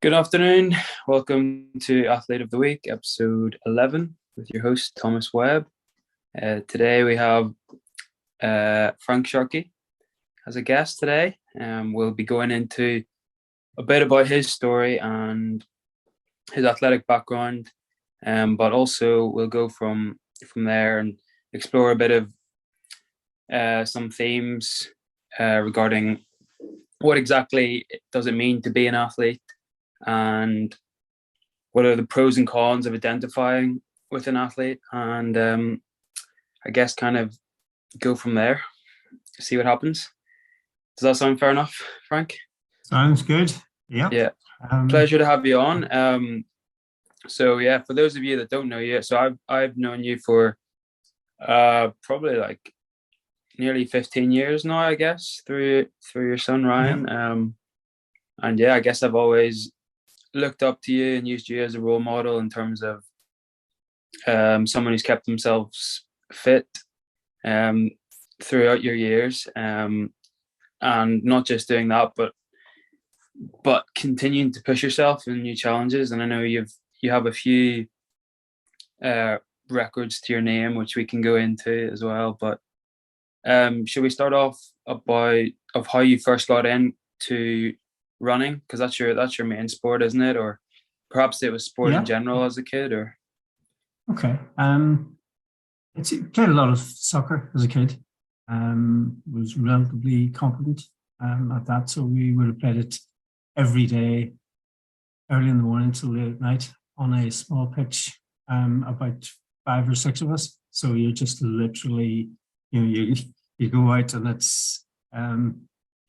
Good afternoon. Welcome to Athlete of the Week, episode 11, with your host, Thomas Webb. Today we have Frank Sharkey as a guest today. We'll be going into a bit about his story and his athletic background, but also we'll go from there and explore a bit of some themes regarding what exactly does it mean to be an athlete, and what are the pros and cons of identifying with an athlete, and I guess kind of go from there, see what happens. Does that sound fair enough, Frank? Sounds good. Yeah. Pleasure to have you on. So yeah, for those of you that don't know you, so I've known you for probably like nearly 15 years now, I guess, through your son Ryan. Yeah. And yeah, I guess I've always looked up to you and used you as a role model in terms of someone who's kept themselves fit throughout your years, and not just doing that, but continuing to push yourself in new challenges. And I know you have a few records to your name, which we can go into as well. But should we start off of how you first got into running, because that's your main sport, isn't it? Or perhaps it was sport in general as a kid, or okay. Played a lot of soccer as a kid. Was relatively competent at that, so we would have played it every day, early in the morning till late at night on a small pitch, about 5 or 6 of us. So you're just literally, you go out and it's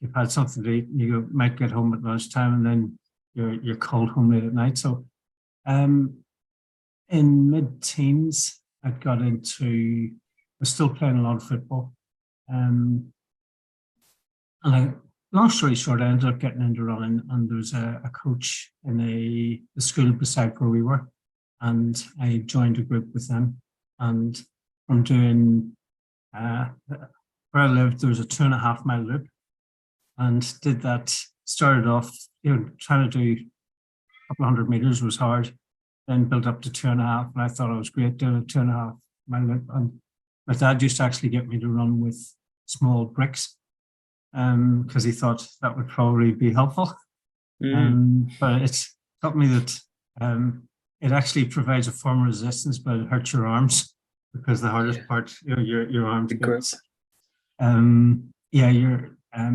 you've had something to eat, you might get home at lunchtime, and then you're called home late at night. So in mid-teens, I was still playing a lot of football. And long story short, I ended up getting into running, and there was a coach in the school beside where we were, and I joined a group with them. And from doing where I lived, there was a 2.5 mile loop, and did that. Started off, trying to do a couple of 100 meters was hard, then built up to 2.5, and I thought I was great doing a 2.5 mile loop. And my dad used to actually get me to run with small bricks, because he thought that would probably be helpful. But it taught me that it actually provides a form of resistance, but it hurts your arms, because the hardest part, your arms.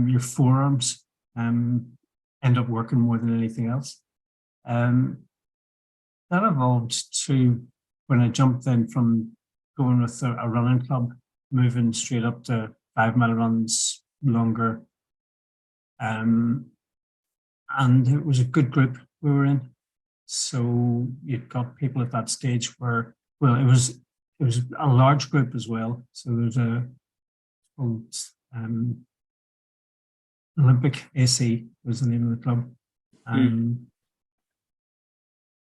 Your forearms end up working more than anything else. That evolved to when I jumped in from going with a running club, moving straight up to 5 mile runs, longer. And it was a good group we were in. So you've got people at that stage where, well, it was a large group as well. So there's Olympic AC was the name of the club.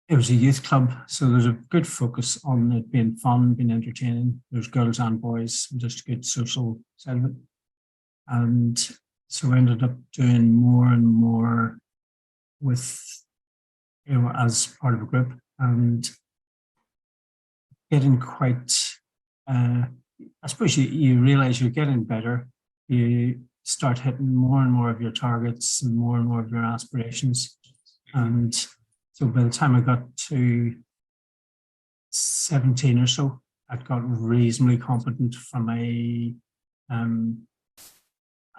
It was a youth club, so there's a good focus on it being fun, being entertaining. There's girls and boys, just a good social side of it. And so I ended up doing more and more with, as part of a group, and getting quite, I suppose you realize you're getting better. You start hitting more and more of your targets and more of your aspirations. And so by the time I got to 17 or so, I'd got reasonably competent from a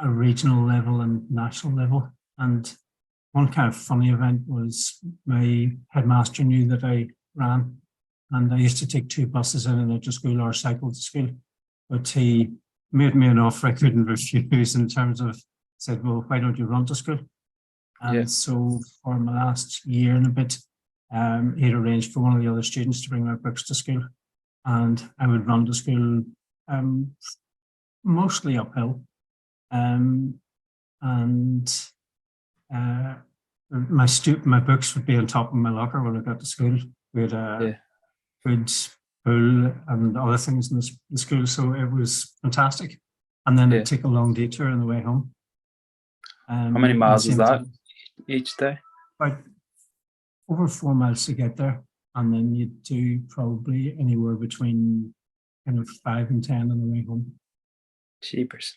regional level and national level. And one kind of funny event was my headmaster knew that I ran, and I used to take 2 buses in and out to school, or cycle to school. But he made me an offer I couldn't refuse, in terms of, said, well, why don't you run to school? And so for my last year and a bit, he'd arranged for one of the other students to bring my books to school, and I would run to school mostly uphill. And my books would be on top of my locker when I got to school. We had a good pool and other things in the school, so it was fantastic. And then I'd take a long detour on the way home. How many at the miles is same that time. each day? About over 4 miles to get there, and then you do probably anywhere between kind of 5 and 10 on the way home. Cheapers.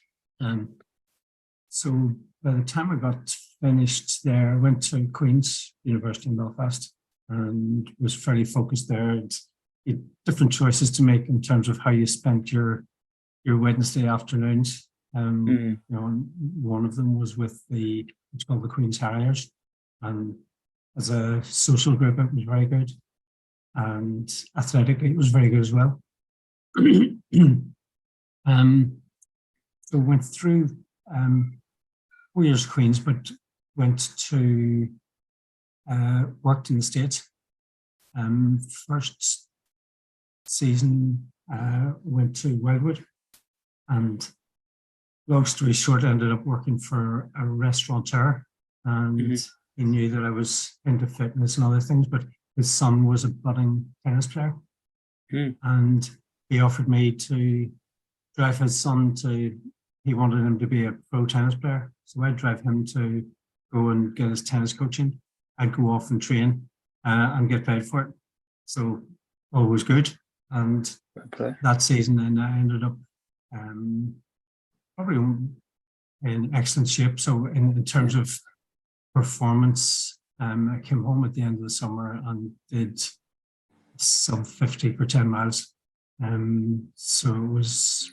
So by the time I got finished there, I went to Queen's University in Belfast and was fairly focused there. You had different choices to make in terms of how you spent your Wednesday afternoons. You know, one of them was with it's called the Queen's Harriers, and as a social group, it was very good, and athletically, it was very good as well. So went through 4 years Queen's, but went to worked in the States. First season went to Wildwood, and long story short, I ended up working for a restaurateur, and he knew that I was into fitness and other things, but his son was a budding tennis player, and he offered me to drive his son he wanted him to be a pro tennis player. So I'd drive him to go and get his tennis coaching. I'd go off and train and get paid for it. So all was good. And that season, then I ended up probably in excellent shape. So in terms of performance, I came home at the end of the summer and did sub 50 for 10 miles. So it was,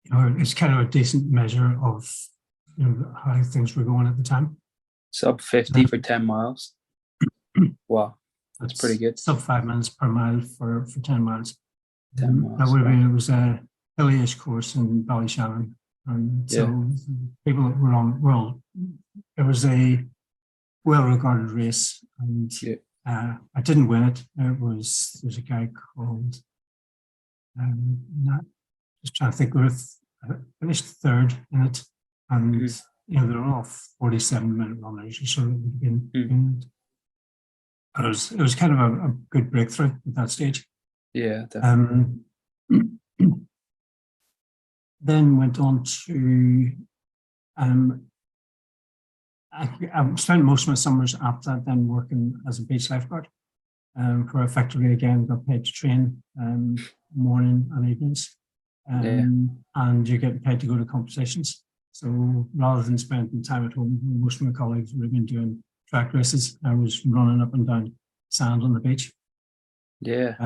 you know, it's kind of a decent measure of, you know, how things were going at the time. Sub 50 for 10 miles. Wow, that's pretty good. Sub 5 minutes per mile for 10 miles. 10 miles. That would have been, it was a hilly-ish course in Ballyshannon. And so people that were on, it was a well-regarded race, and I didn't win it. There's a guy called, just trying to think, I finished third in it, and you know, they're all 47-minute runners, so it would have been. It was kind of a good breakthrough at that stage. Yeah, definitely. Then went on to I spent most of my summers after that then working as a beach lifeguard, where effectively again got paid to train morning and evenings, and you get paid to go to competitions. So rather than spending time at home, most of my colleagues would have been doing track races. I was running up and down sand on the beach. Yeah.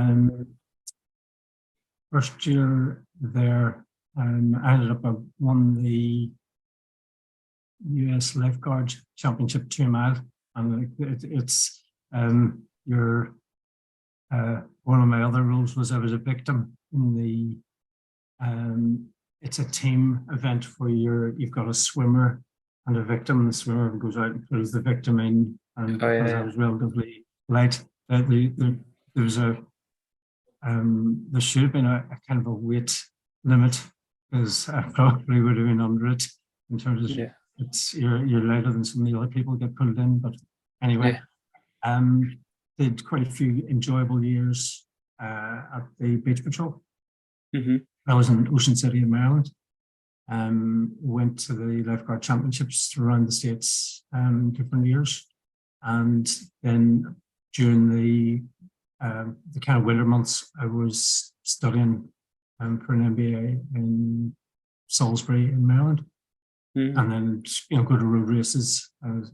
First year there, I ended up, I won the US Lifeguard Championship 2 mile, and it's one of my other roles was I was a victim in the it's a team event where you've got a swimmer and a victim, and the swimmer goes out and pulls the victim in, and because I was relatively light, there was there should have been a kind of a weight limit, because I probably would have been under it in terms of you're lighter than some of the other people get pulled in. But anyway, did quite a few enjoyable years at the Beach Patrol. I was in Ocean City in Maryland. Went to the lifeguard championships around the States different years, and then during the kind of winter months, I was studying for an MBA in Salisbury in Maryland, and then go to road races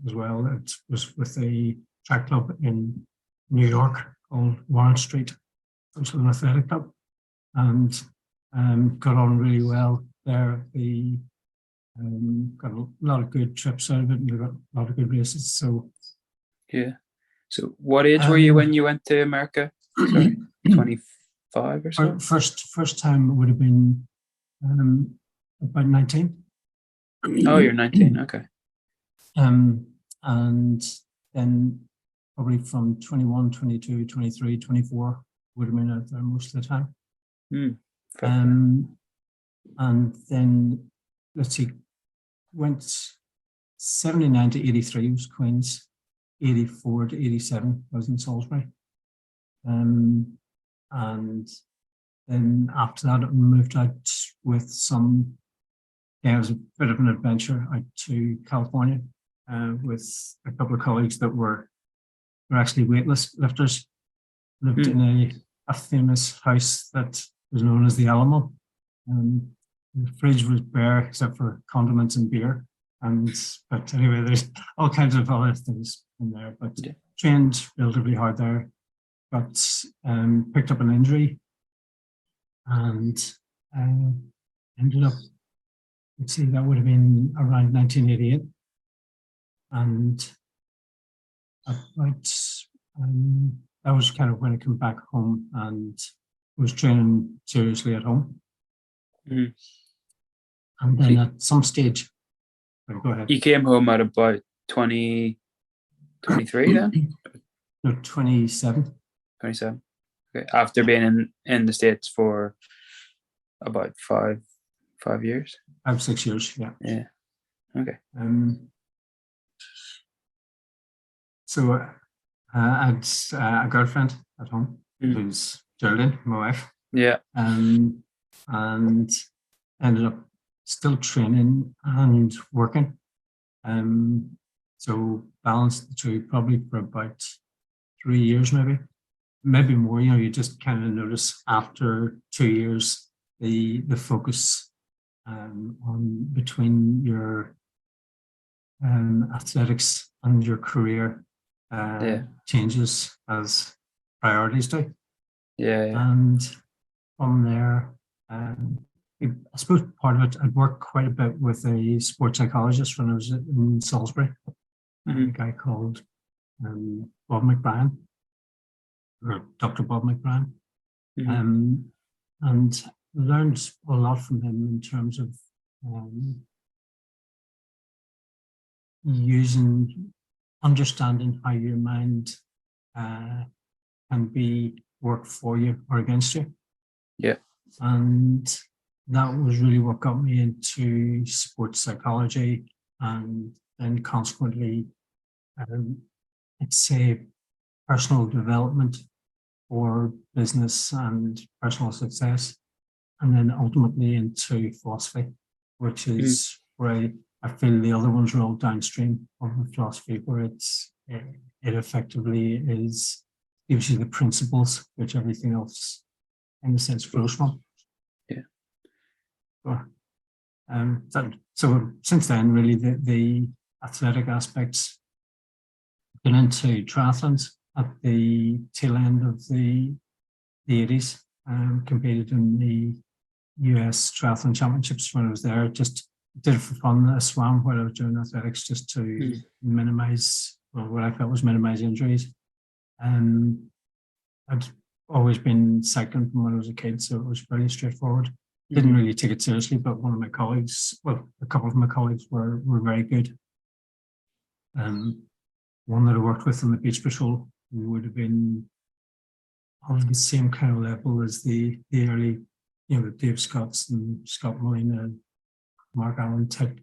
as well. It was with a track club in New York called Warren Street Social Athletic Club, and got on really well there. Got a lot of good trips out of it, and we got a lot of good races. So So what age were you when you went to America? Sorry, 25 or so? First time would have been about 19. Oh, you're 19, okay. And then probably from 21, 22, 23, 24 would have been out there most of the time. And then, let's see, went 79 to 83 was Queen's, 84 to 87 was in Salisbury. And then after that, I moved out with some it was a bit of an adventure out to California with a couple of colleagues that were actually lifters, lived in a famous house that was known as the Alamo. The fridge was bare except for condiments and beer. But anyway, there's all kinds of other things in there. But trained relatively hard there, but picked up an injury and ended up, let's see, that would have been around 1988. And that was kind of when I came back home and was training seriously at home. Mm. And then at some stage, go ahead. You came home at about 23 then? No, 27. 27. Okay. After being in the States for about 5 years? 5-6 years, yeah. Yeah. Okay. So I had a girlfriend at home who's Geraldine, my wife. Yeah. And ended up still training and working. So balanced the two probably for about 3 years, maybe more. You know, you just kind of notice after 2 years the focus on between your athletics and your career changes as priorities do. Yeah. And from there, I suppose part of it, I'd worked quite a bit with a sports psychologist when I was in Salisbury, a guy called Bob McBrien, or Dr. Bob McBrien, and learned a lot from him in terms of understanding how your mind can be work for you or against you. Yeah. And that was really what got me into sports psychology, and then consequently, I'd say personal development or business and personal success, and then ultimately into philosophy, which is where I feel the other ones are all downstream of the philosophy, where it effectively gives you the principles which everything else in a sense flows from. So since then, really, the athletic aspects, been into triathlons at the tail end of the 80s, competed in the US Triathlon Championships when I was there. Just did it for fun. I swam while I was doing athletics just to minimize, what I felt was minimize injuries. I'd always been cycling from when I was a kid, so it was fairly straightforward. Didn't really take it seriously, but one of my colleagues, a couple of my colleagues were very good. One that I worked with on the beach patrol, who would have been on the same kind of level as the early, the Dave Scotts and Scott Molina, Mark Allen type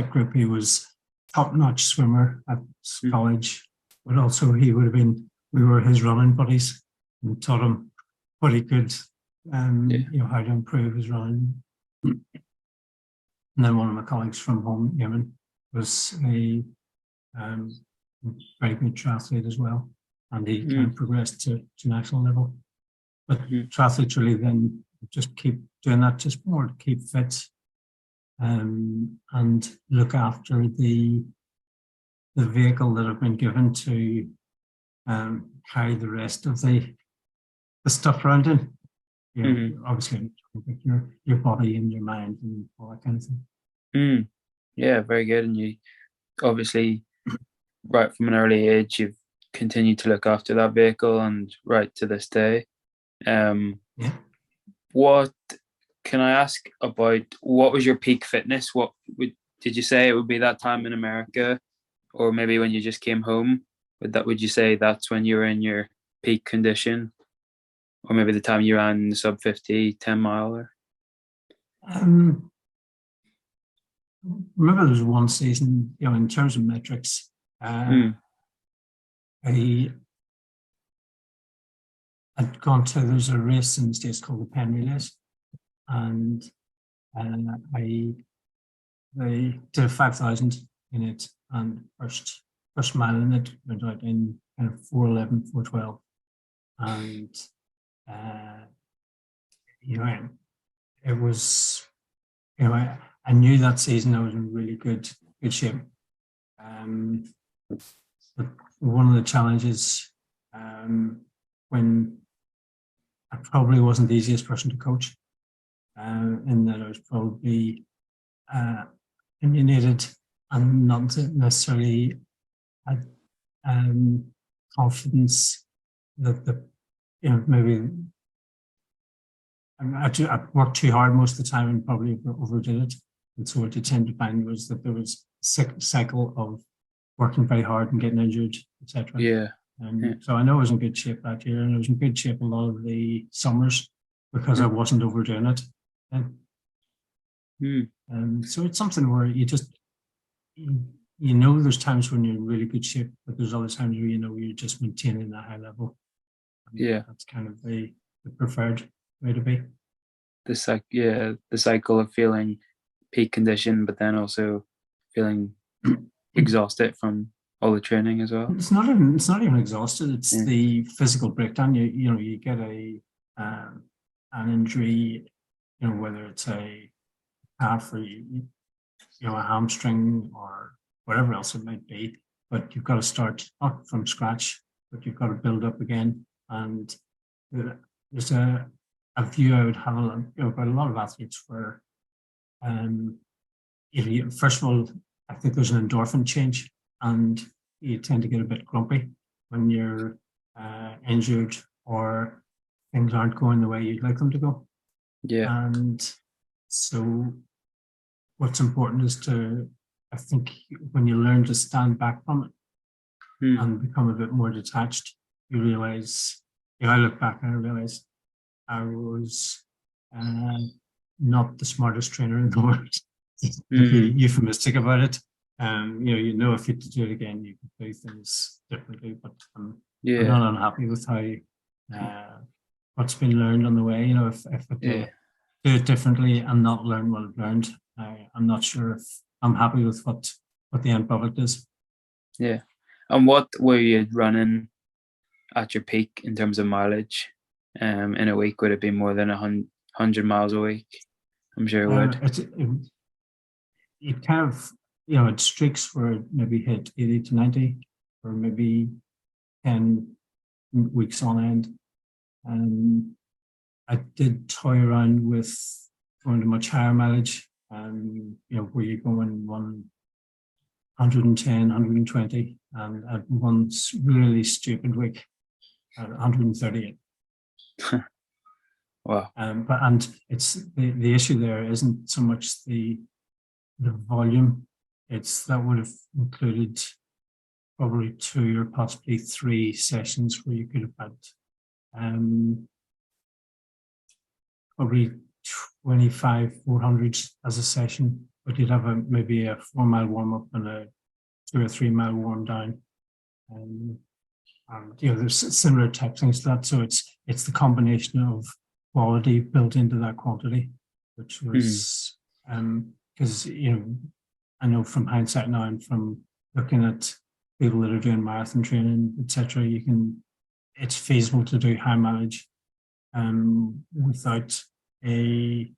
group. He was top-notch swimmer at college, but also we were his running buddies and taught him what he could, how to improve his running. And then one of my colleagues from home, Yemen, was a very good triathlete as well, and he kind of progressed to national level. But triathletes really then just keep doing that, just more to keep fit, and look after the vehicle that have been given to carry the rest of the stuff around it. Obviously your body and your mind and all that kind of thing. Yeah, very good. And you obviously, right from an early age, you've continued to look after that vehicle, and right to this day. What can I ask about? What was your peak fitness? Did you say it would be that time in America, or maybe when you just came home? Would you say that's when you were in your peak condition, or maybe the time you ran the sub 50 10 miler? Remember, there was one season, in terms of metrics, I'd gone to, there's a race in the States called the Penn Relays, and I they did 5,000 in it, and first mile in it went out in kind of 4:11, 4:12, and you know, it was, you know, I knew that season I was in really good shape. But one of the challenges, when I probably wasn't the easiest person to coach, in that I was probably opinionated and not necessarily had confidence that maybe I worked too hard most of the time and probably overdid it. And so what you tend to find was that there was a cycle of working very hard and getting injured, etc. Yeah. So I know I was in good shape that year, and I was in good shape a lot of the summers because I wasn't overdoing it. So it's something where you just, there's times when you're in really good shape, but there's other times where you're just maintaining that high level. And that's kind of the preferred way to be. The cycle of feeling peak condition, but then also feeling exhausted from all the training as well. It's not even exhausted. It's the physical breakdown. You get an injury, whether it's a calf or a hamstring or whatever else it might be. But you've got to start not from scratch, but you've got to build up again. And there's a view I would have about a lot of athletes where, first of all, I think there's an endorphin change, and you tend to get a bit grumpy when you're injured or things aren't going the way you'd like them to go. Yeah. And so what's important is I think when you learn to stand back from it and become a bit more detached, you realize, I look back and I realize I was not the smartest trainer in the world. To be euphemistic about it. If you had to do it again, you could do things differently, but I'm not unhappy with how what's been learned on the way. If I do it differently and not learn what I've learned, I'm not sure if I'm happy with what the end product is. Yeah. And what were you running at your peak in terms of mileage? In a week, would it be more than 100 miles a week? I'm sure it would. It kind of, it streaks where it maybe hit 80 to 90 or maybe 10 weeks on end. I did toy around with going to much higher mileage, where you're going 110, 120, and at one really stupid week at 138. Wow. And it's the issue there isn't so much the volume, it's that would have included probably 2 or possibly 3 sessions where you could have had probably 25 400s as a session, but you'd have maybe a 4-mile warm up and a 2 or 3 mile warm down. There's similar type things to that. So it's the combination of quality built into that quantity, which was because I know from hindsight now and from looking at people that are doing marathon training, etc., it's feasible to do high mileage without a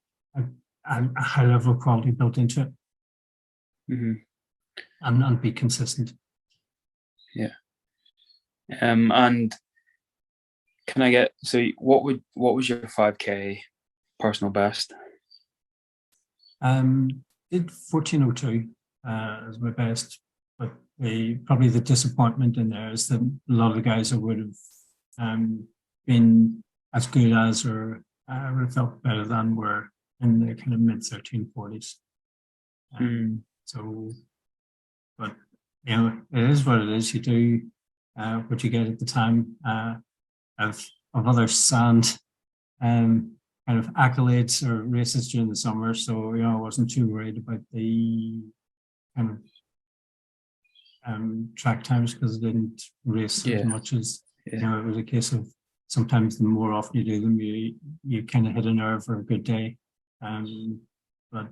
high level of quality built into it, and be consistent. Yeah. And can I get, so what was your 5K personal best? Did 14:02 as my best, but probably the disappointment in there is that a lot of the guys that would have been as good as or would have felt better than were in the kind of mid 1340s. So, but it is what it is. You do what you get at the time. Of other sand kind of accolades or races during the summer, so I wasn't too worried about the kind of track times because I didn't race as much as it was a case of sometimes the more often you do them, you kind of hit a nerve for a good day, but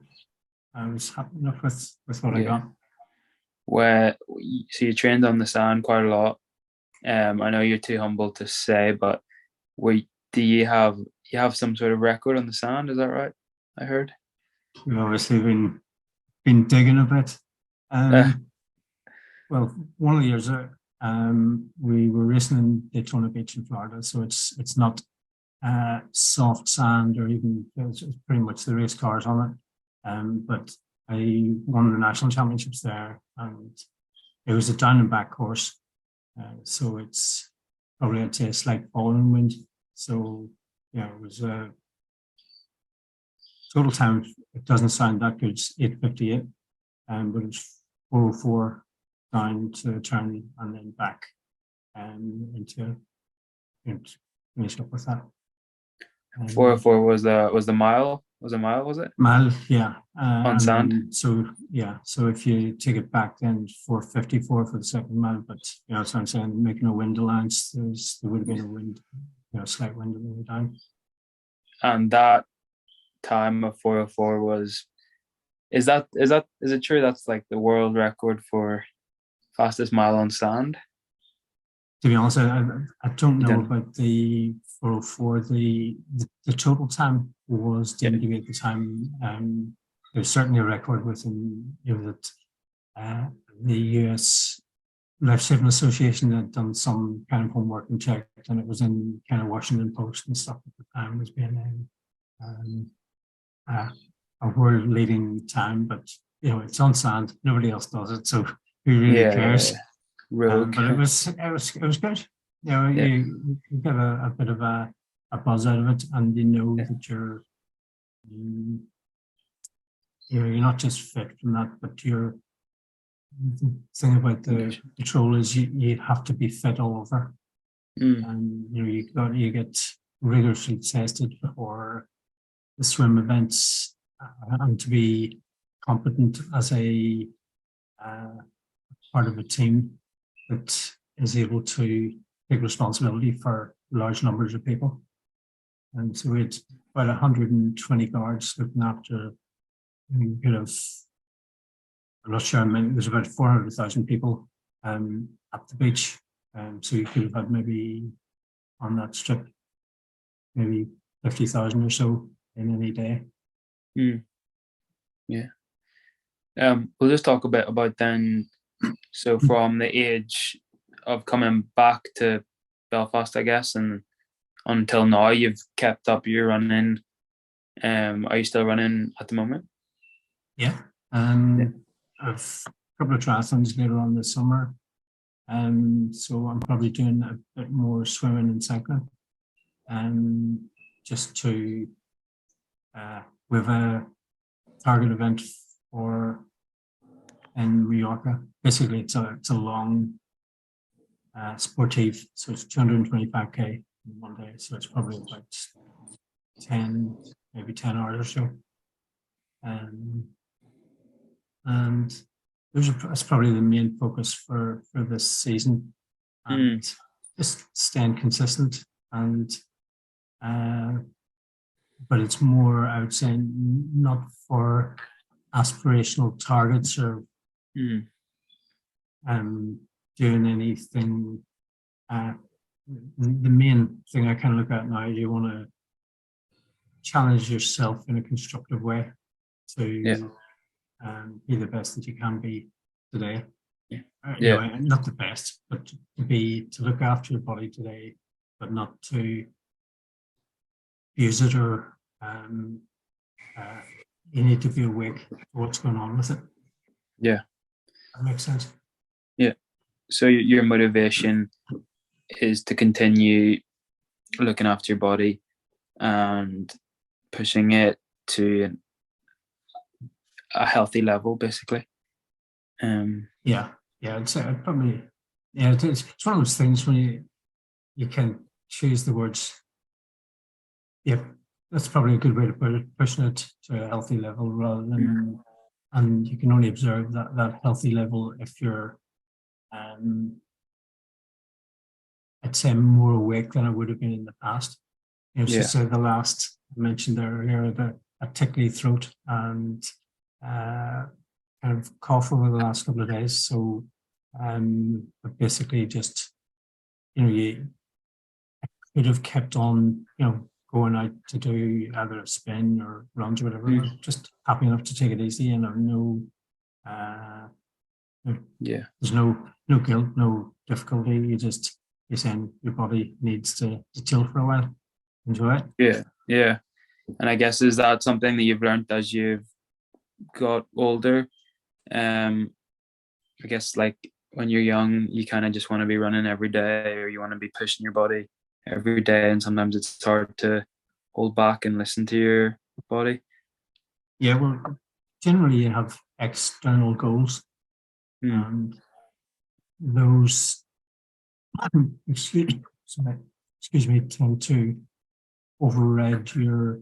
I was happy enough with what I Yeah. got. So you trained on the sand quite a lot. I know you're too humble to say, but do you have some sort of record on the sand? Is that right? I heard. We've obviously been digging a bit. Uh, Well, one of the years we were racing in Daytona Beach in Florida, so it's not soft sand or even it's pretty much the race cars on it. But I won the national championships there, and it was a down and back course, so it's probably I'd say a slight falling wind. So yeah, it was a total time. It doesn't sound that good. It's 8:58, but it's 4:04 down to turn and then back into finish up with that. 404 was the mile. Was a mile? Was it Mile, yeah. on sand? So yeah, so if you take it back, then 4:54 for the second mile. But so I'm saying making a wind allowance, there would have been a wind, slight wind on the way down. And that time of 404 was. Is it true that's like the world record for fastest mile on sand? To be honest, I don't know about the 404. The total time was deemed to be at the time. There's certainly a record within that the US Life Saving Association had done some kind of homework and checked, and it was in kind of Washington Post and stuff at the time was being a world leading time. But it's on sand. Nobody else does it, so who really cares? Yeah. Rogue. But it was good. You get a bit of a buzz out of it, and that you're not just fit from that, but the thing about the patrol is you have to be fit all over, and you get rigorously tested for the swim events and to be competent as a part of a team that is able to take responsibility for large numbers of people. And so we had about 120 guards looking after, I'm not sure how many, there's about 400,000 people at the beach. So you could have had maybe on that strip, maybe 50,000 or so in any day. Yeah. We'll just talk a bit about then. So from the age of coming back to Belfast, I guess, and until now, you've kept up your running. Are you still running at the moment? Yeah. I've a couple of triathlons later on this summer. So I'm probably doing a bit more swimming and cycling. Just to we have a target event in Mallorca. Basically, it's a long sportive, so it's 225k in one day. So it's probably about 10 hours or so. And that's probably the main focus for this season, and just staying consistent. And but it's more, I would say, not for aspirational targets or doing anything. The main thing I kind of look at now is you want to challenge yourself in a constructive way to be the best that you can be today. Not the best, but to look after your body today, but not to use it or you need to be awake to what's going on with it. Yeah. That makes sense. Yeah. So your motivation is to continue looking after your body and pushing it to a healthy level, basically. I'd say I'd probably it's one of those things when you can choose the words. Yeah, that's probably a good way to put it, pushing it to a healthy level rather than and you can only observe that healthy level if you're I'd say more awake than I would have been in the past. So the last I mentioned earlier, a tickly throat and kind of cough over the last couple of days. So but basically just, you could have kept on, going out to do either a spin or runs or whatever, but just happy enough to take it easy and have there's no guilt, no difficulty. You're saying your body needs to chill for a while. Enjoy it. Yeah. And I guess, is that something that you've learned as you've got older? I guess like when you're young, you kind of just want to be running every day, or you want to be pushing your body every day, and sometimes it's hard to hold back and listen to your body. Yeah, well, generally you have external goals, and those excuse me, tend to override your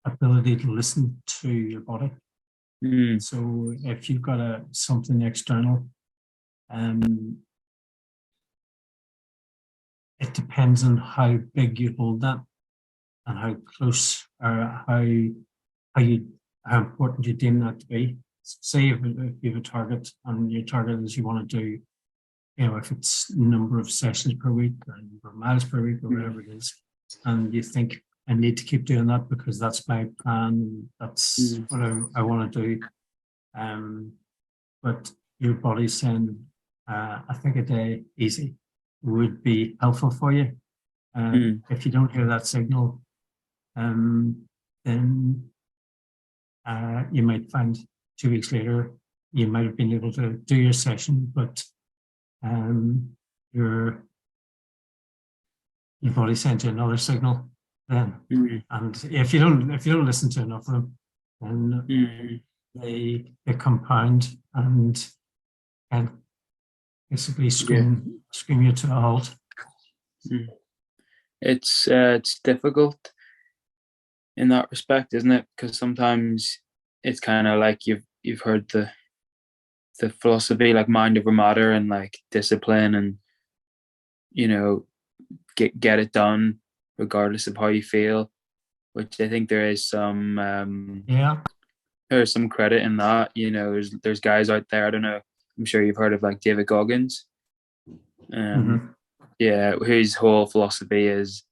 ability to listen to your body. So if you've got something external, it depends on how big you hold that and how close or how important you deem that to be. Say if you have a target and your target is you want to do, if it's number of sessions per week or number of miles per week or whatever it is, and you think, I need to keep doing that because that's my plan, that's what I want to do. But your body's saying, I think a day easy would be helpful for you. If you don't hear that signal, then you might find 2 weeks later you might have been able to do your session, but your body sent you another signal then. And if you don't listen to enough of them, then they compound and basically scream you to a halt. It's difficult in that respect, isn't it? Because sometimes it's kind of like you've heard the philosophy, like mind over matter, and like discipline, and get it done regardless of how you feel, which I think there is some there's some credit in that. There's guys out there, I don't know, I'm sure you've heard of like David Goggins, whose whole philosophy is,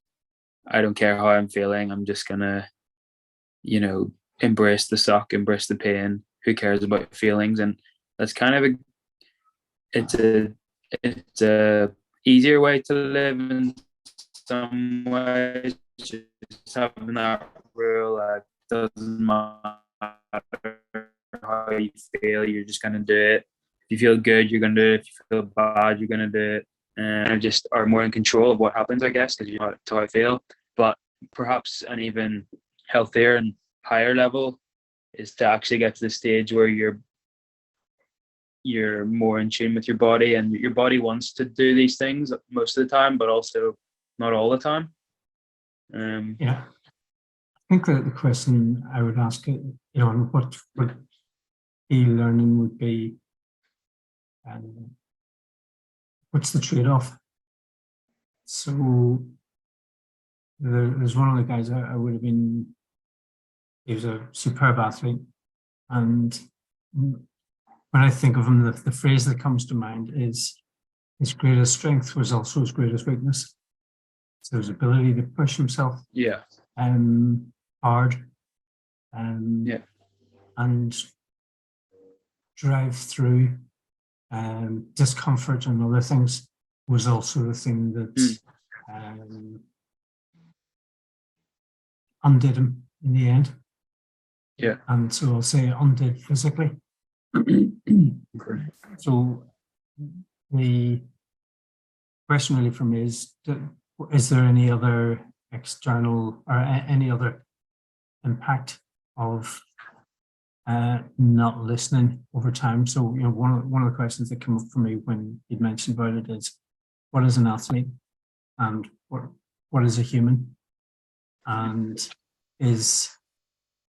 I don't care how I'm feeling, I'm just gonna embrace the suck, embrace the pain, who cares about feelings. And that's kind of it's a easier way to live in some ways, just having that rule, like, doesn't matter how you feel, you're just gonna do it. If you feel good, you're gonna do it. If you feel bad, you're gonna do it. And just are more in control of what happens, I guess, because you know how I feel. But perhaps an even healthier and higher level is to actually get to the stage where you're more in tune with your body, and your body wants to do these things most of the time, but also not all the time. I think that the question I would ask, what e-learning would be, what's the trade-off? So there's one of the guys I would have been, he was a superb athlete, and when I think of him, the phrase that comes to mind is, his greatest strength was also his greatest weakness. So his ability to push himself hard and drive through discomfort and other things was also the thing that undid him in the end. And so I'll say undid physically. So the question really for me is there any other external or any other impact of not listening over time? So one of the questions that came up for me when you'd mentioned about it is, what is an athlete and what is a human, and is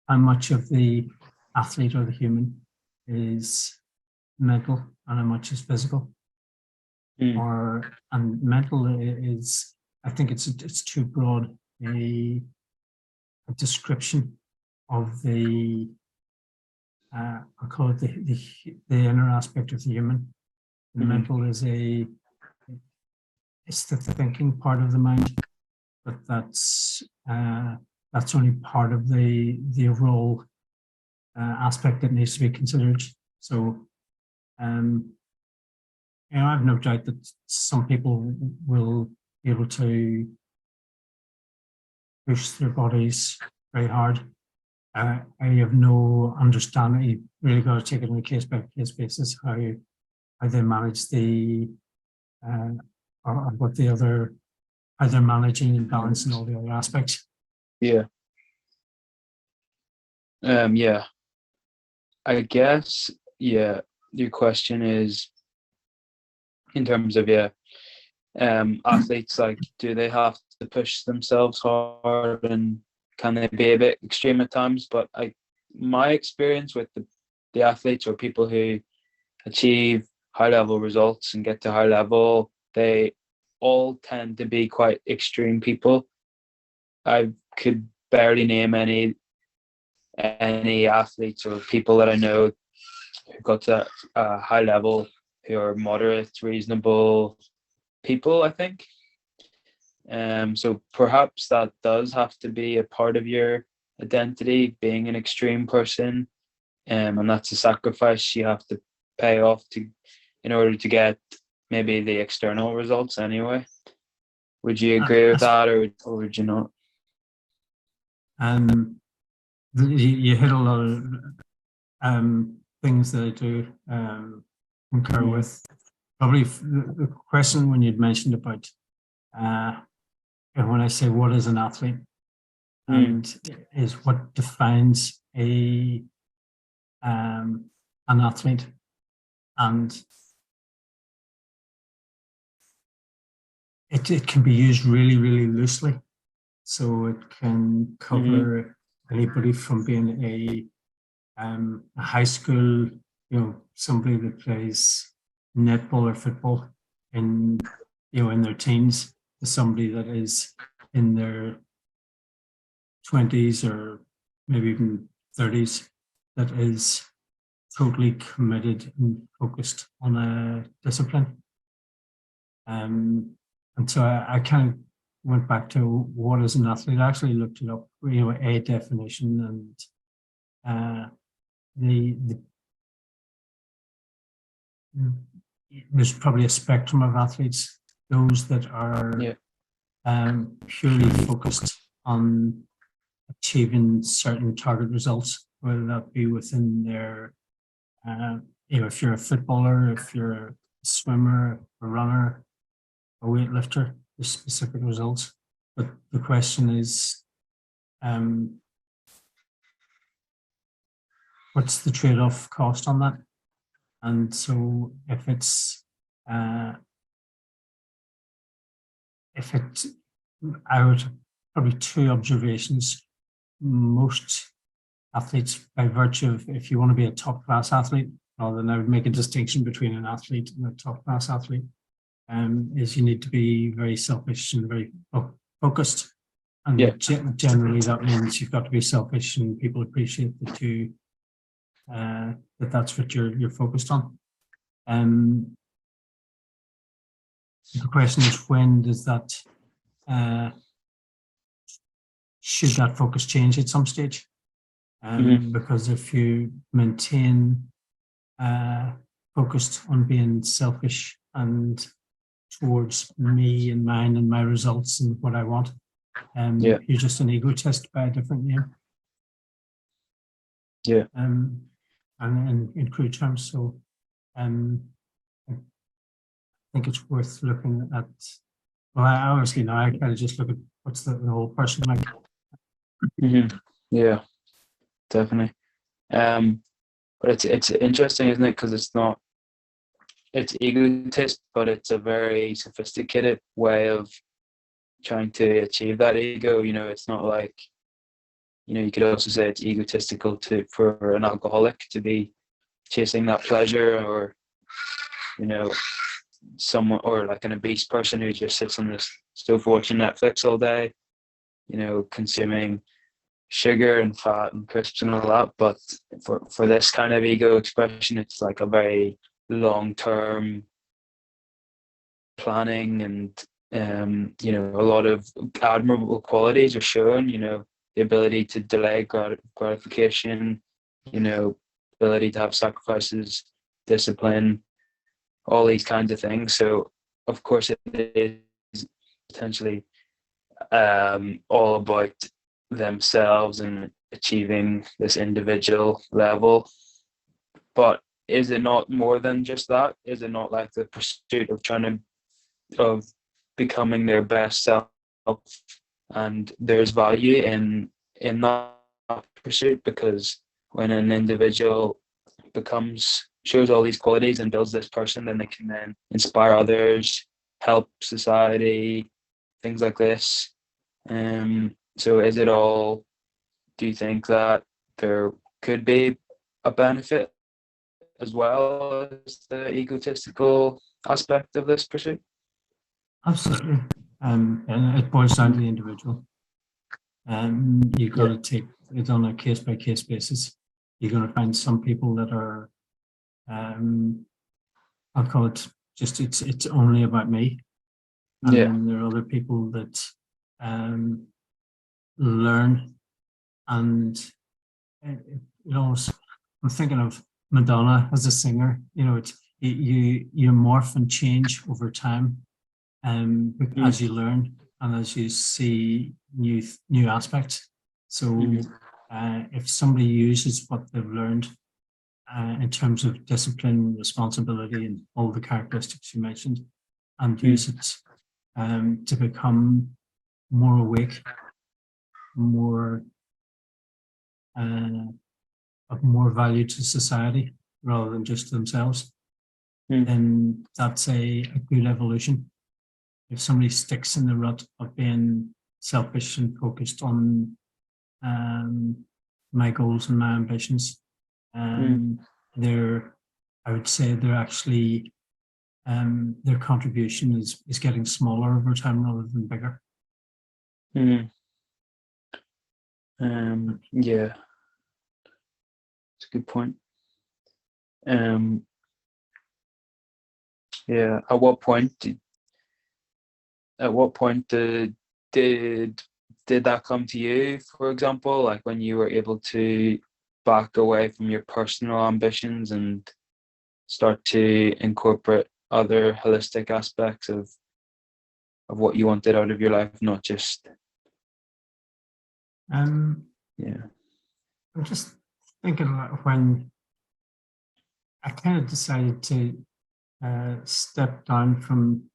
how much of the athlete or the human is mental and how much is physical. And mental is, I think it's too broad a description of the I call it the inner aspect of the human. The mental is it's the thinking part of the mind, but that's only part of the overall aspect that needs to be considered. So, I have no doubt that some people will be able to push their bodies very hard. I have no understanding. You really got to take it on a case by case basis how they manage the or what how they're managing and balancing all the other aspects. Yeah. Yeah. I guess, yeah, your question is in terms of, athletes, like, do they have to push themselves hard and can they be a bit extreme at times? But my experience with the athletes or people who achieve high level results and get to high level, they all tend to be quite extreme people. I could barely name any athletes or people that I know who got to a high level who are moderate, reasonable people, I think. So perhaps that does have to be a part of your identity, being an extreme person, and that's a sacrifice you have to pay off in order to get maybe the external results anyway. Would you agree with that, or would you not? You hit a lot of things that I do concur with. Probably the question when you'd mentioned about when I say what is an athlete, and is what defines an athlete, and it can be used really, really loosely. So it can cover anybody from being a high school, somebody that plays netball or football in their teens, to somebody that is in their 20s or maybe even 30s that is totally committed and focused on a discipline. And so I kind of went back to what is an athlete. I actually looked it up, a definition, and there's probably a spectrum of athletes. Those that are purely focused on achieving certain target results, whether that be within their, if you're a footballer, if you're a swimmer, a runner, a weightlifter, there's specific results. But the question is, what's the trade-off cost on that? And so if I would probably two observations. Most athletes, by virtue of, if you want to be a top class athlete, then I would make a distinction between an athlete and a top class athlete, is you need to be very selfish and very focused. And generally that means you've got to be selfish, and people appreciate that that's what you're focused on. The question is, when does that should that focus change at some stage? Because if you maintain focused on being selfish and towards me and mine and my results and what I want, you're just an egotist by a different name. And in crude terms. So I think it's worth looking at. Well, I obviously now I kind of just look at what's the whole person like. Yeah, definitely. But it's interesting, isn't it? Because it's egotist, but it's a very sophisticated way of trying to achieve that ego. It's not like, you could also say it's egotistical for an alcoholic to be chasing that pleasure, or someone, or like an obese person who just sits on this sofa watching Netflix all day, consuming sugar and fat and crisps and all that. But for this kind of ego expression, it's like a very long-term planning, and a lot of admirable qualities are shown. The ability to delay gratification, ability to have sacrifices, discipline, all these kinds of things. So of course it is potentially all about themselves and achieving this individual level. But is it not more than just that? Is it not like the pursuit of becoming their best self? And there's value in that pursuit, because when an individual shows all these qualities and builds this person, then they can then inspire others, help society, things like this. So is it all, do you think that there could be a benefit as well as the egotistical aspect of this pursuit? Absolutely. And it boils down to the individual. You've got to take it on a case by case basis. You're going to find some people that are, I'll call it just, it's only about me. And then there are other people that learn, and I'm thinking of Madonna as a singer. It's you morph and change over time, as you learn and as you see new aspects. So if somebody uses what they've learned in terms of discipline, responsibility, and all the characteristics you mentioned, and use it to become more awake, more of more value to society rather than just themselves, then that's a good evolution. If somebody sticks in the rut of being selfish and focused on my goals and my ambitions, I would say they're actually their contribution is getting smaller over time rather than bigger. Yeah, it's a good point. Yeah, at what point did that come to you, for example, like when you were able to back away from your personal ambitions and start to incorporate other holistic aspects of what you wanted out of your life, not just I'm just thinking about when I kind of decided to step down from,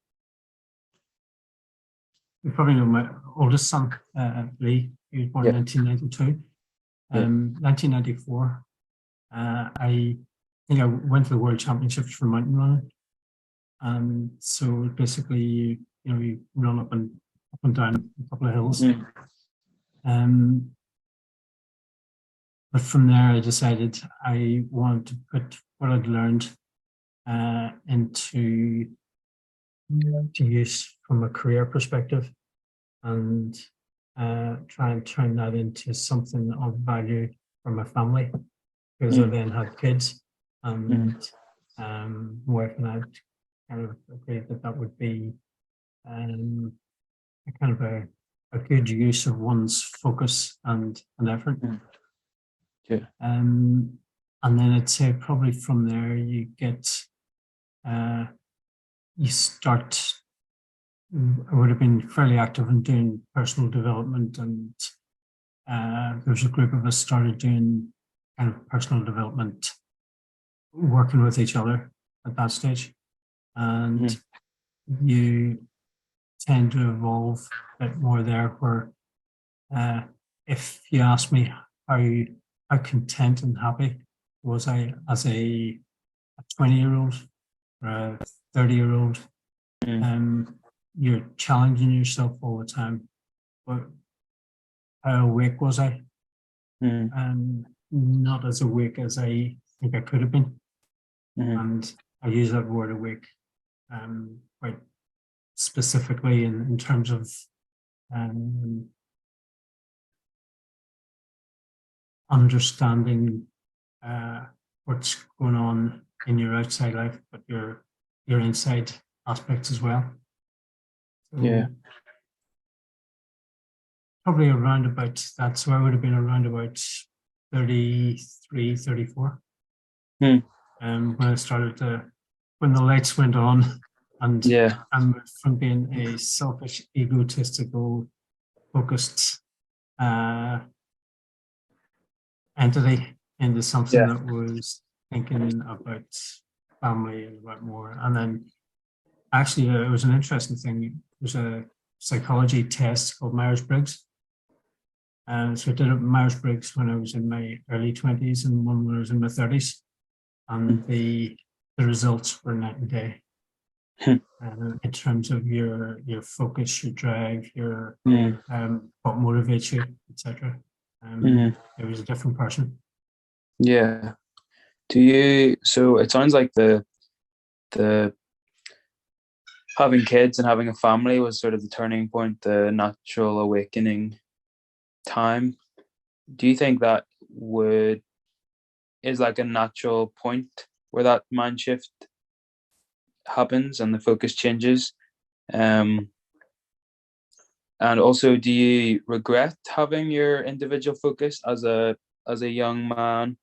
you probably know my oldest son, Lee. He was born in 1992. 1994, I think I went to the World Championships for mountain running. And so basically, you run up and down a couple of hills. But from there, I decided I wanted to put what I'd learned into use from a career perspective, and try and turn that into something of value for my family, because I then had kids, and wife and I kind of agreed that would be a kind of a good use of one's focus and effort. And then I'd say probably from there you get you start. I would have been fairly active in doing personal development, and there was a group of us started doing kind of personal development, working with each other at that stage, and you tend to evolve a bit more there, where if you ask me how content and happy was I as a 20-year-old or a 30-year-old, you're challenging yourself all the time, but how awake was I? Not as awake as I think I could have been. And I use that word awake quite specifically in terms of understanding what's going on in your outside life, but your inside aspects as well. So Yeah. probably around about that. So I would have been around about 33, 34. Hmm. When I started when the lights went on, and Yeah. I moved from being a selfish, egotistical, focused entity into something Yeah. that was thinking about family and about more. And then actually, it was an interesting thing. There's a psychology test called Myers-Briggs. So I did it Myers-Briggs when I was in my early 20s and one when I was in my 30s. And the results were night and day in terms of your focus, your drive, your what motivates you, etc. It was a different person. Yeah. Do you? So it sounds like the having kids and having a family was sort of the turning point, the natural awakening time. Do you think that is like a natural point where that mind shift happens and the focus changes? And also, do you regret having your individual focus as a young man?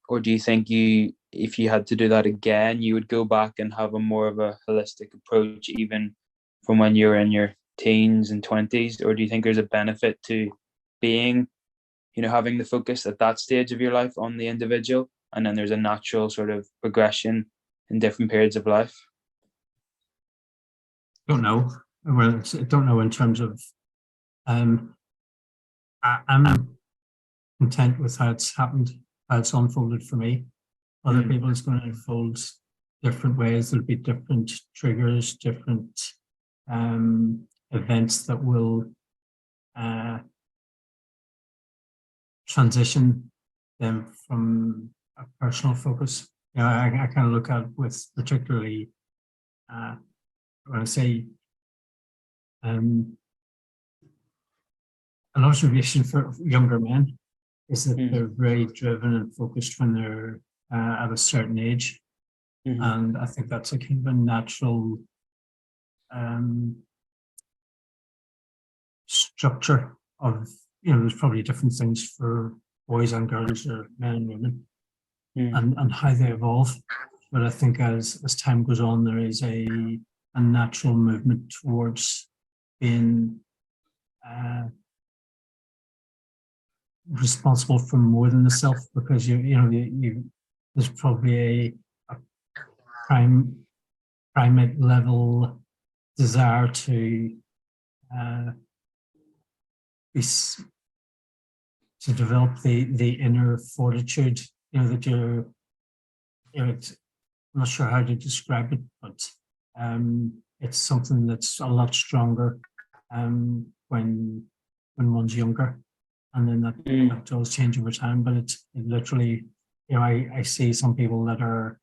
Or do you think if you had to do that again, you would go back and have a more of a holistic approach, even from when you were in your teens and 20s? Or do you think there's a benefit to being, having the focus at that stage of your life on the individual, and then there's a natural sort of progression in different periods of life? Don't know. Well, I don't know in terms of. I'm content with how it's happened, how it's unfolded for me. Other people, it's going to unfold different ways. There'll be different triggers, different events that will transition them from a personal focus. I kind of look at with particularly when I say an observation for younger men is that they're very driven and focused when they're at a certain age. And I think that's a kind of a natural structure of, there's probably different things for boys and girls or men and women and how they evolve. But I think as time goes on, there is a natural movement towards being responsible for more than the self, because there's probably a primate level desire to develop the inner fortitude, that I'm not sure how to describe it, but it's something that's a lot stronger when one's younger, and then that does change over time. But it literally, I see some people that are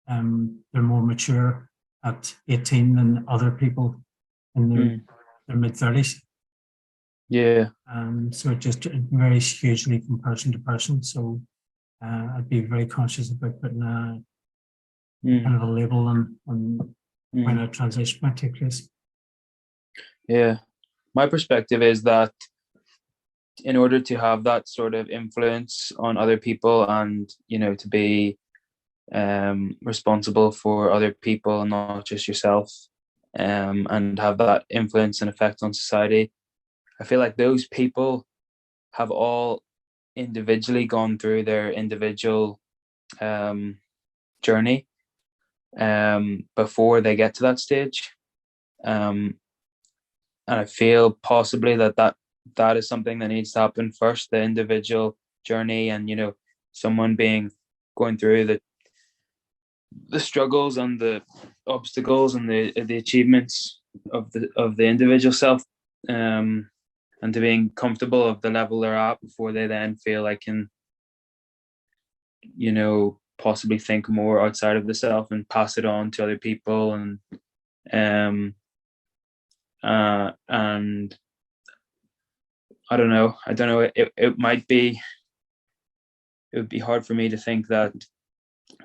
they're more mature at 18 than other people in their mid-30s. Yeah. So it just varies hugely from person to person. So I'd be very conscious about putting a kind of a label on when a transition might take place. Yeah. My perspective is that in order to have that sort of influence on other people and, to be responsible for other people, not just yourself, and have that influence and effect on society, I feel like those people have all individually gone through their individual journey before they get to that stage. And I feel possibly that is something that needs to happen first, the individual journey, and someone going through the struggles and the obstacles and the achievements of the individual self, and to being comfortable of the level they're at before they then feel like can possibly think more outside of the self and pass it on to other people. And I don't know. It might be. It would be hard for me to think that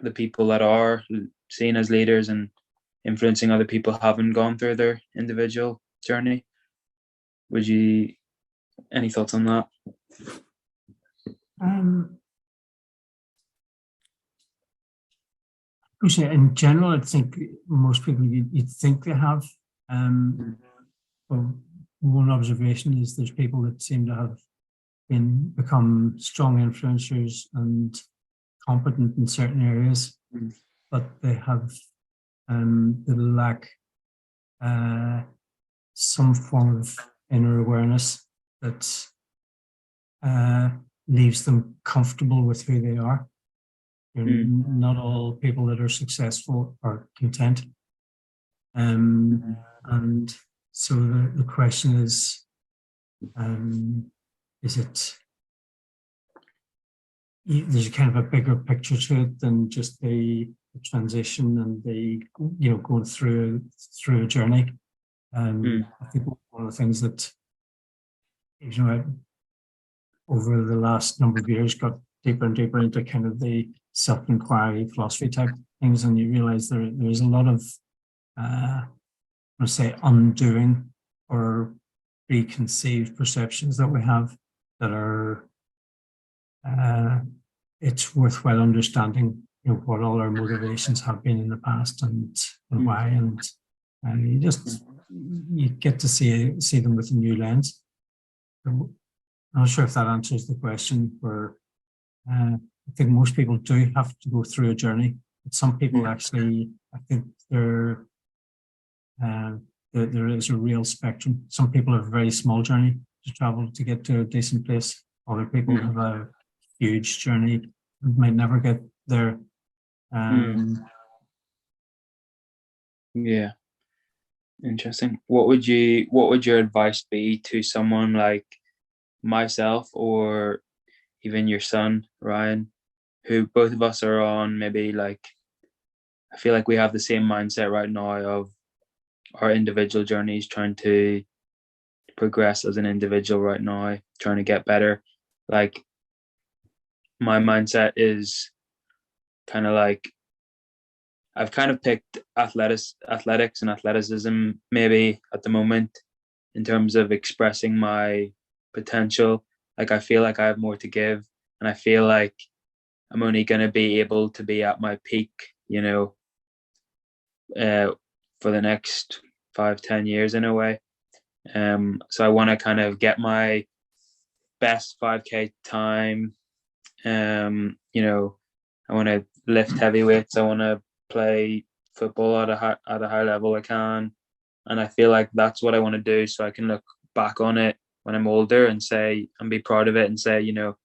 the people that are seen as leaders and influencing other people haven't gone through their individual journey. Would you? Any thoughts on that? In general, I think most people you'd think they have. Well, one observation is there's people that seem to have become strong influencers and competent in certain areas, but they have they lack some form of inner awareness that leaves them comfortable with who they are. Not all people that are successful are content. And so the question is it, there's kind of a bigger picture to it than just the transition and the, going through a journey. I think one of the things that, over the last number of years got deeper and deeper into kind of the self-inquiry philosophy type things, and you realize there's a lot of undoing or preconceived perceptions that we have that are it's worthwhile understanding what all our motivations have been in the past and why, and you get to see them with a new lens. So I'm not sure if that answers the question. Where I think most people do have to go through a journey, but some people actually, I think there is a real spectrum. Some people have a very small journey to travel to get to a decent place. Other people have a huge journey and might never get there. Yeah, interesting. What would your advice be to someone like myself, or even your son Ryan, who both of us are on maybe like, I feel like we have the same mindset right now of our individual journeys, trying to progress as an individual right now, trying to get better. Like, my mindset is kind of like, I've kind of picked athletics and athleticism maybe at the moment in terms of expressing my potential. Like, I feel like I have more to give, and I feel like I'm only going to be able to be at my peak, for the next 5-10 years in a way. So I want to kind of get my best 5K time. I want to lift heavy weights. I want to play football at a high level I can, and I feel like that's what I want to do, so I can look back on it when I'm older and say, and be proud of it, and say, you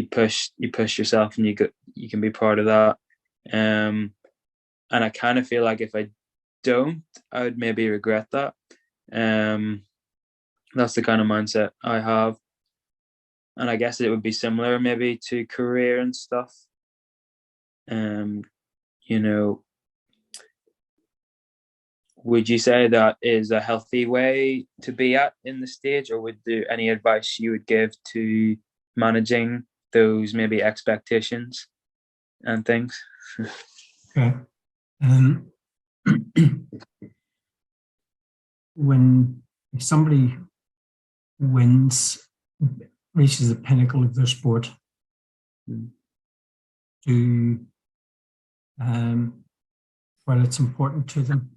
push yourself, and you can be proud of that. And I kind of feel like if I don't, I would maybe regret that. That's the kind of mindset I have, and I guess it would be similar maybe to career and stuff. Would you say that is a healthy way to be at in the stage, or would there any advice you would give to managing those maybe expectations and things? Okay. When somebody reaches the pinnacle of their sport, while it's important to them,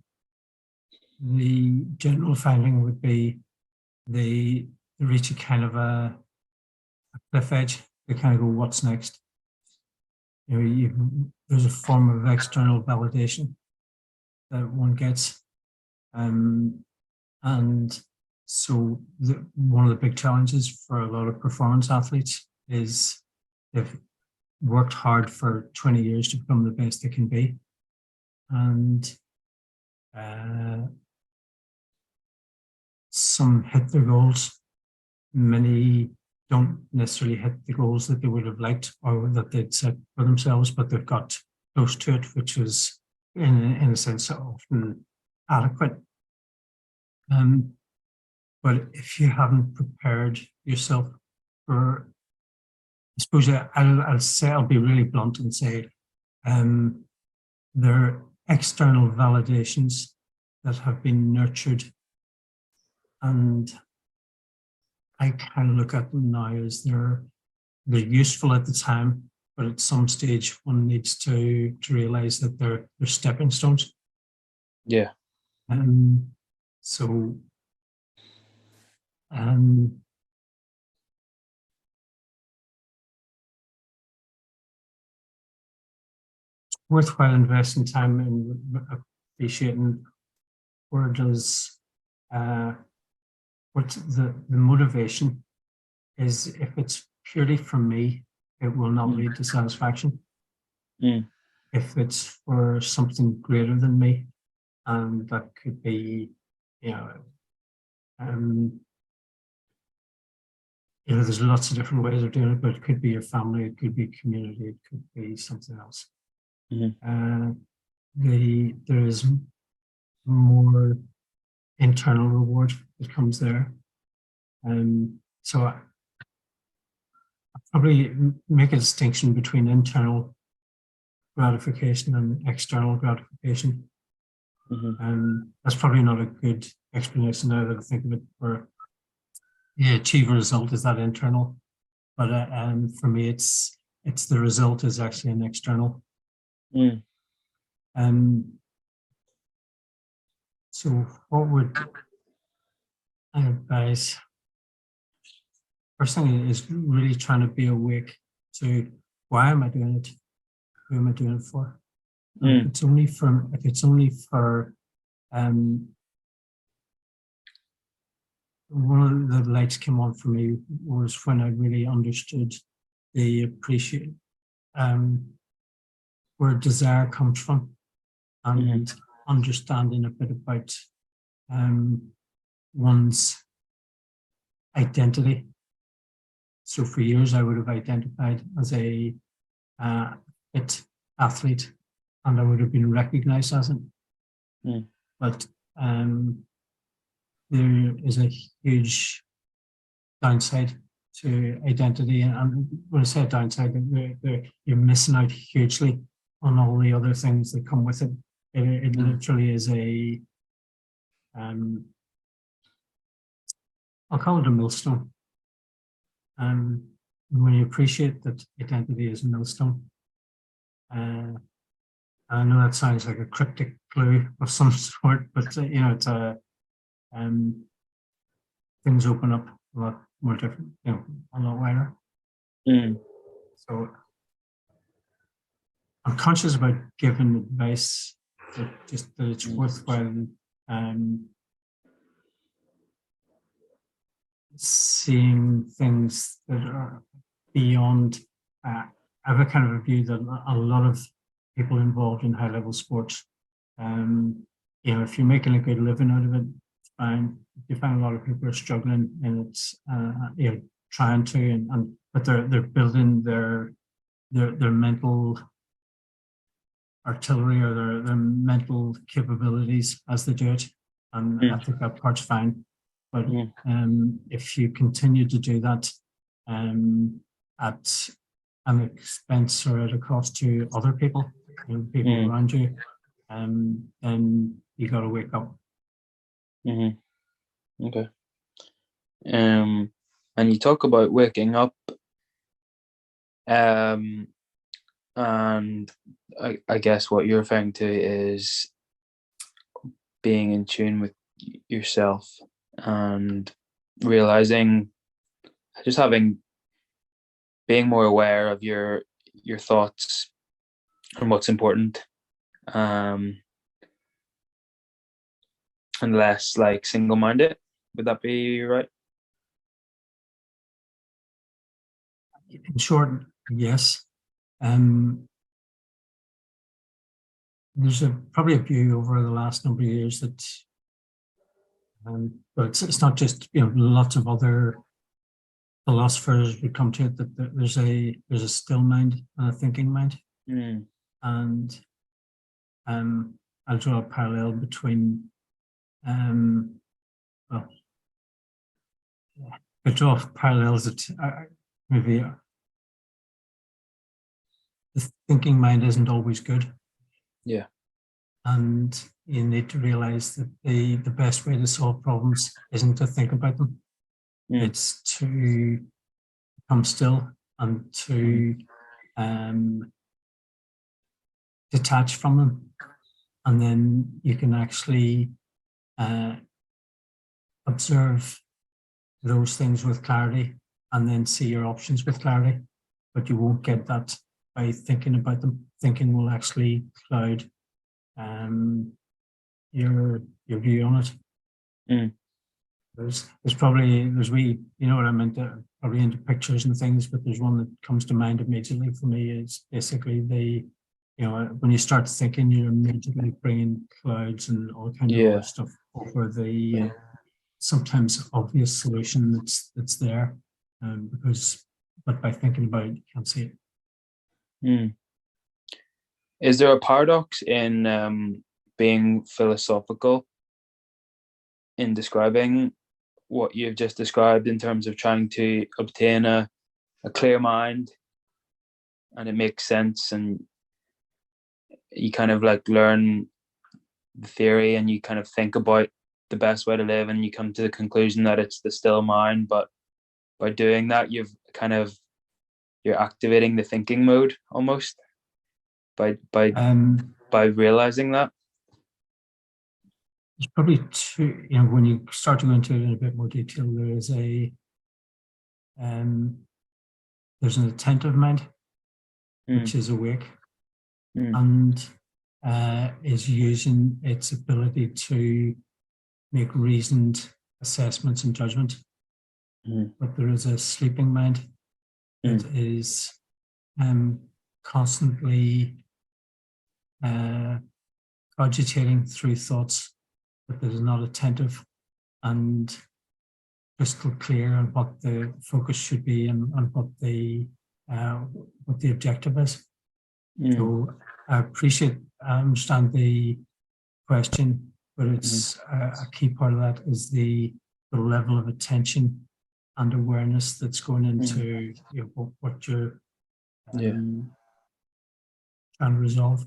the general finding would be they reach a kind of a cliff edge. They kind of go, what's next? There's a form of external validation that one gets. And so one of the big challenges for a lot of performance athletes is they've worked hard for 20 years to become the best they can be. And some hit their goals. Many don't necessarily hit the goals that they would have liked or that they'd set for themselves, but they've got close to it, which was in a sense often adequate. but if you haven't prepared yourself for, I suppose I'll be really blunt and say, there are external validations that have been nurtured, and I kind of look at them now as they're useful at the time, but at some stage one needs to realize that they're stepping stones. Yeah. So worthwhile investing time in appreciating where does what the motivation is. If it's purely from me, it will not lead to satisfaction. If it's for something greater than me, and that could be, there's lots of different ways of doing it, but it could be your family, it could be community, it could be something else. There is more internal reward that comes there. So I probably make a distinction between internal gratification and external gratification. That's probably not a good explanation now that I think of it. Where the achieve a result is that internal, but for me, it's the result is actually an external. So what would I advise? First thing is really trying to be awake to why am I doing it? Who am I doing it for? If it's only for one of the lights came on for me was when I really understood the appreciate where desire comes from, and understanding a bit about one's identity. So for years, I would have identified as a fit athlete, and I would have been recognized as it. But there is a huge downside to identity, and when I say downside, you're missing out hugely on all the other things that come with it. It literally is a, I'll call it a millstone. When you appreciate that identity is a millstone, I know that sounds like a cryptic clue of some sort, but it's a things open up a lot more different, a lot wider. So I'm conscious about giving advice that it's worthwhile seeing things that are beyond. I have a kind of a view that a lot of people involved in high level sports, if you're making a good living out of it, it's fine. You find a lot of people are struggling, and it's trying to, but they're building their mental artillery or their mental capabilities as they do it, and I think that part's fine. But if you continue to do that at an expense or at a cost to other people, people around you, then you got to wake up. Okay. And you talk about waking up, and I guess what you're referring to is being in tune with yourself and realizing, being more aware of your thoughts and what's important, and less like single-minded. Would that be right? In short, yes. There's probably a view over the last number of years that, but it's not just, lots of other philosophers would come to it, that there's a still mind and a thinking mind. And I'll draw a parallel between I draw parallels that maybe the thinking mind isn't always good. Yeah. And you need to realize that the best way to solve problems isn't to think about them. It's to come still and to detach from them. And then you can actually observe those things with clarity and then see your options with clarity. But you won't get that by thinking about them. Thinking will actually cloud your view on it. There's we, you know what I meant, probably into pictures and things, but there's one that comes to mind immediately for me. Is basically when you start thinking, you're immediately bringing clouds and all kind of other stuff over the sometimes obvious solution that's there, but by thinking about it, you can't see it. Is there a paradox in being philosophical in describing what you've just described in terms of trying to obtain a clear mind, and it makes sense, and you kind of like learn the theory and you kind of think about the best way to live and you come to the conclusion that it's the still mind, but by doing that you're activating the thinking mode almost by realizing that? There's probably two, when you start to go into it in a bit more detail, there's an attentive mind, which is awake and is using its ability to make reasoned assessments and judgment. But there is a sleeping mind that is constantly cogitating through thoughts, but that is not attentive and crystal clear on what the focus should be and what the objective is. So I understand the question, but it's a key part of that is the level of attention and awareness that's going into what you're trying to resolve.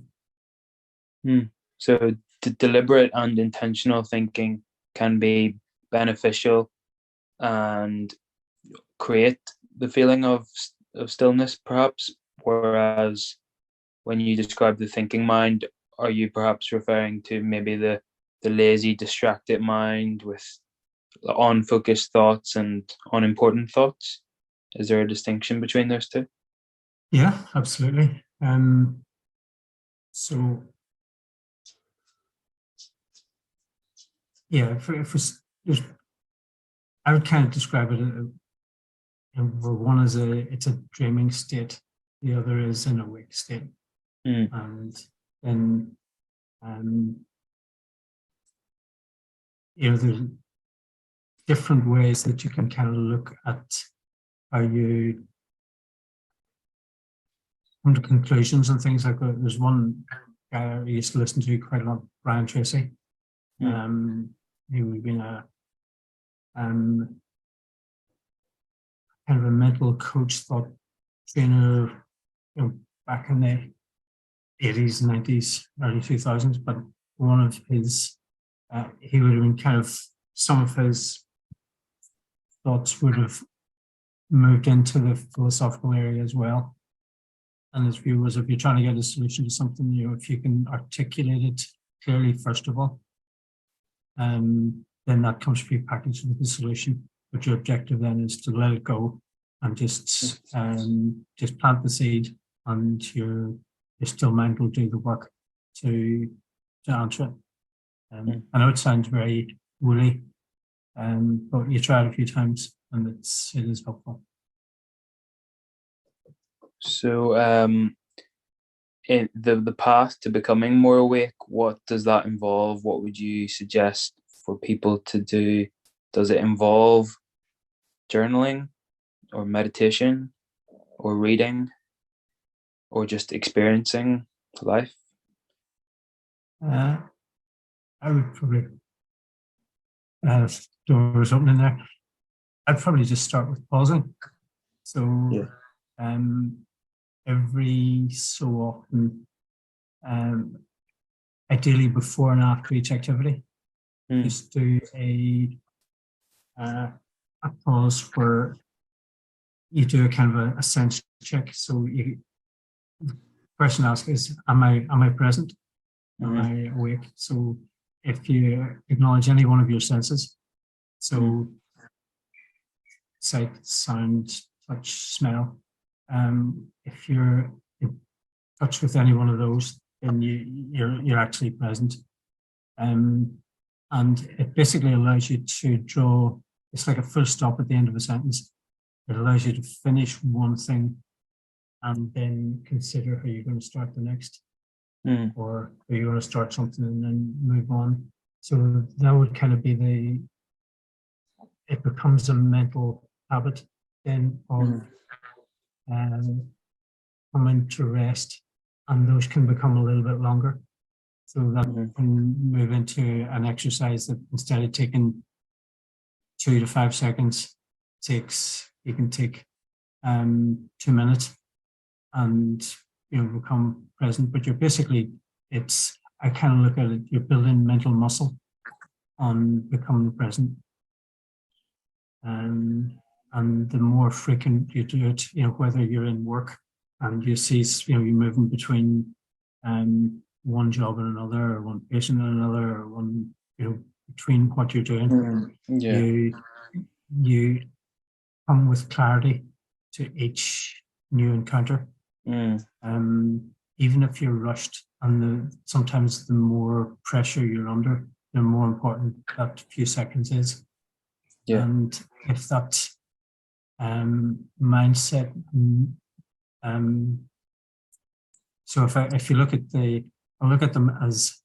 So deliberate and intentional thinking can be beneficial and create the feeling of stillness, perhaps, whereas when you describe the thinking mind, are you perhaps referring to maybe the lazy, distracted mind with unfocused thoughts and unimportant thoughts? Is there a distinction between those two? Yeah, absolutely. So yeah, I would kind of describe it. One is it's a dreaming state, the other is an awake state, and then there's different ways that you can kind of look at how you come to conclusions and things like that. There's one guy I used to listen to quite a lot, Brian Tracy. He would been a kind of a mental coach, thought trainer, back in the 80s, 90s, early 2000s. But one of his, he would have been kind of, some of his thoughts would have moved into the philosophical area as well. And his view was, if you're trying to get a solution to something, if you can articulate it clearly, first of all, then that comes prepackaged with the solution. But your objective then is to let it go and just plant the seed, and your still mind will do the work to answer it. I know it sounds very woolly, but you try it a few times and it is helpful. So in the path to becoming more awake, what does that involve? What would you suggest for people to do? Does it involve journaling or meditation or reading or just experiencing life? I would probably doors opening there. I'd probably just start with pausing. So Yeah. every so often, ideally before and after each activity, just do a pause where you do a kind of a sense check. So the question asked is, am I present? Am I awake? So if you acknowledge any one of your senses, so sight, sound, touch, smell, if you're in touch with any one of those, then you're actually present. And it basically allows you to draw, it's like a full stop at the end of a sentence. It allows you to finish one thing and then consider how you're going to start the next, or are you going to start something and then move on. So that would kind of be it becomes a mental habit then of coming to rest, and those can become a little bit longer. So that can move into an exercise that instead of taking 2 to 5 seconds, you can take 2 minutes and become present. But you're basically, I kind of look at it, you're building mental muscle on becoming present. And the more frequent you do it, whether you're in work and you see, you're moving between one job and another, or one patient and another, or one, between what you're doing, you come with clarity to each new encounter. Even if you're rushed, and sometimes the more pressure you're under, the more important that few seconds is. Yeah. And if that mindset, so if you look at I look at them as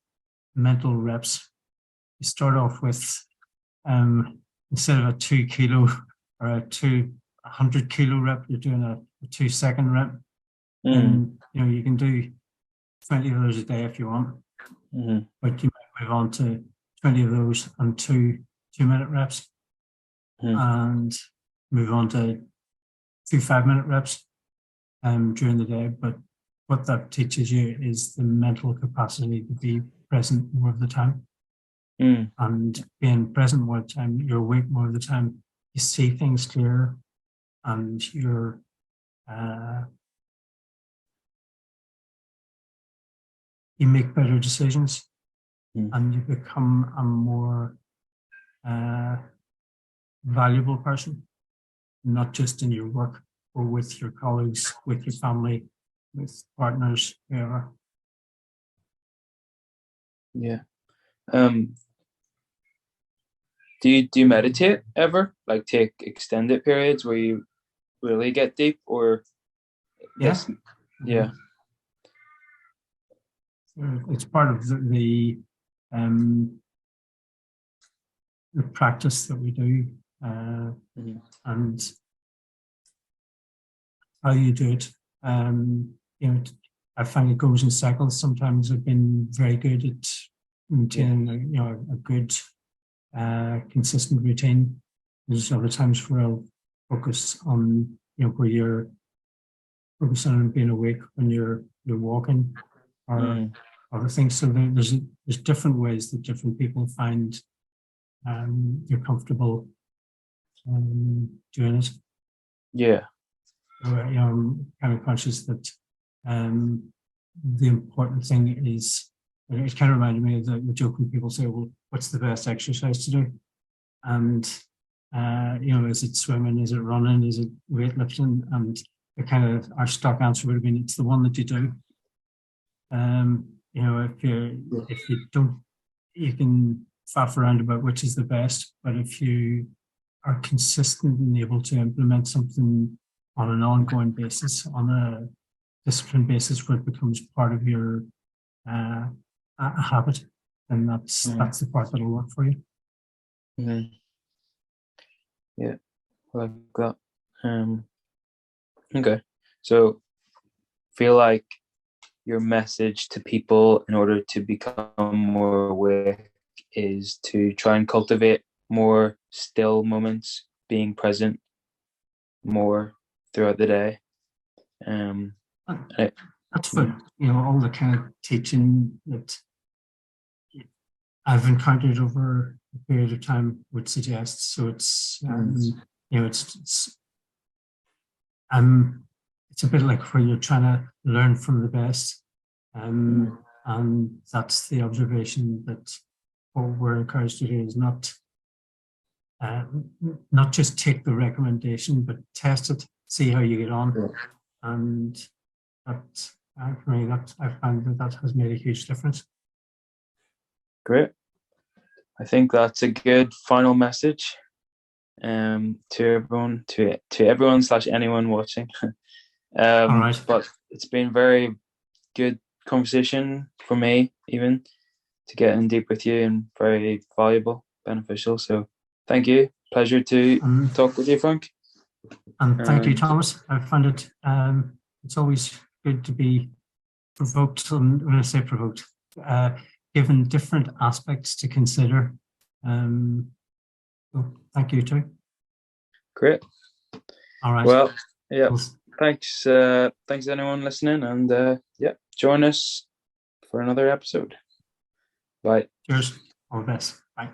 mental reps. You start off with instead of a 2 kilo or a 100 kilo rep, you're doing a 2 second rep. And you can do 20 of those a day if you want, but you might move on to 20 of those and 2-minute reps, and move on to 2 5-minute reps during the day. But what that teaches you is the mental capacity to be present more of the time. And being present more of the time, you're awake more of the time, you see things clearer, and you're you make better decisions, and you become a more valuable person, not just in your work, or with your colleagues, with your family, with partners, whoever. Yeah. Do you meditate ever? Like take extended periods where you really get deep, or? Yes. Yeah. It's part of the practice that we do, and how you do it. I find it goes in cycles. Sometimes I've been very good at maintaining, a good, consistent routine. There's other times where I'll focus on, where you're focusing on being awake when you're walking, or other things. So there's different ways that different people find you're comfortable doing it. Yeah. So, I'm kind of conscious that the important thing is, it kind of reminded me of the joke when people say, well, what's the best exercise to do? And, is it swimming? Is it running? Is it weightlifting? And our stock answer would have been, it's the one that you do. If you don't, you can faff around about which is the best, but if you are consistent and able to implement something on an ongoing basis, on a disciplined basis, where it becomes part of your a habit, then that's the part that'll work for you. Yeah, I like that. Okay, so feel like your message to people in order to become more awake is to try and cultivate more still moments being present more throughout the day. That's what, all the kind of teaching that I've encountered over a period of time would suggest. So it's it's a bit like where you're trying to learn from the best, and that's the observation that what we're encouraged to do is not just take the recommendation, but test it, see how you get on, and that for me, that I find that has made a huge difference. Great. I think that's a good final message to everyone, to everyone / anyone watching. All right. But it's been very good conversation for me, even to get in deep with you, and very valuable, beneficial. So thank you. Pleasure to talk with you, Frank. And thank you, Thomas. I found it, it's always good to be provoked, when I say provoked, given different aspects to consider. So thank you too. Great. All right. Well, yeah. Thanks anyone listening, and join us for another episode. Bye. Cheers. All the best. Bye.